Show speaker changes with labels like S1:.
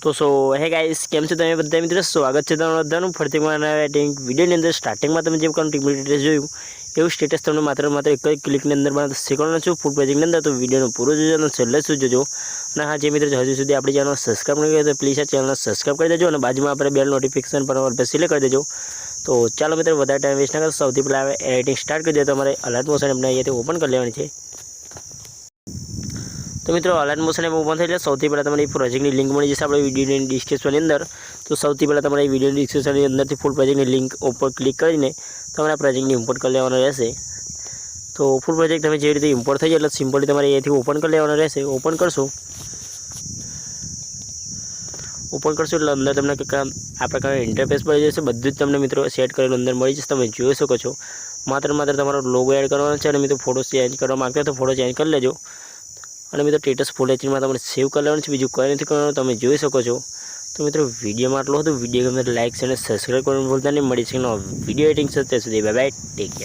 S1: તો હે ગાઈસ કેમ છો તમે બધા મિત્રો સ્વાગત છે તમારું બધાનું ફરીથી મારા એડિટિંગ વિડીયોની અંદર સ્ટાર્ટિંગમાં તમે જે પણ ટીમ સ્ટેટસ જોયું એવું સ્ટેટસ તમને માત્ર એક જ ક્લિકની અંદર બનાવતા શીખવાનું છું ફૂલ પ્રોજેક્ટની અંદર. તો વિડીયોનો પૂરો જોજો અને છેલ્લે સુધી જોજો. અને હા જે મિત્રો હજુ સુધી આપણી ચેનલ સબસ્ક્રાઈબ નહીં કરી તો પ્લીઝ આ ચેનલને સબસ્ક્રાઈબ કરી દેજો અને બાજુમાં આપણે બેલ નોટિફિકેશન પર ઓલ પર સિલેક્ટ કરી દેજો. તો ચાલો મિત્રો વધારે ટાઈમ વેસ્ટ ના કરો, સૌથી પહેલાં હવે એડિટિંગ સ્ટાર્ટ કરી દે. તો અમારે અલર્ટ મોશન એમને અહીંયાથી ઓપન કરી લેવાની છે. તો મિત્રો અલર્ટ મોશન એમ ઓપન થઈ જાય સૌથી પહેલાં તમારી પ્રોજેક્ટની લિંક મળી જશે આપણે વિડીયોની ડિસ્ક્રિપ્શનની અંદર. તો સૌથી પહેલાં તમારે વિડીયોની ડિસ્ક્રિપ્શનની અંદરથી ફૂલ પ્રોજેક્ટની લિંક ઉપર ક્લિક કરીને તમારા પ્રોજેક્ટની ઇમ્પોર્ટ કરી લેવાનો રહેશે. તો ફૂલ પ્રોજેક્ટ તમે જે રીતે ઇમ્પોર્ટ થઈ જાય એટલે સિમ્પલી તમારે અહીંયાથી ઓપન કરી લેવાનો રહેશે. ઓપન કરશો એટલે અંદર તમને આ પ્રકારનું ઇન્ટરફેસ મળી જશે. બધું જ તમને મિત્રો સેટ કરેલું અંદર મળી જશે. તમે જોઈ શકો છો. માત્ર તમારો લોગો એડ કરવાનો છે અને મિત્રો ફોટો ચેન્જ કરવા માંગતા હોય તો ફોટો ચેન્જ કરી લેજો. અને મિત્રો સ્ટેટસ ફૂલ એચડીમાં તમારે સેવ કરી લેવાનું છે, બીજું કંઈ નથી કરવાનું. તમે જોઈ શકો છો. તો મિત્રો વિડીયોમાં આટલું હતું. વિડીયો ગમે લાઇક અને સબસ્ક્રાઈબ કરવાનું ભૂલતા નહીં. મળી છે વિડીયો એડિટિંગ સાથે સુધી બાય બાય, ટેક કેર.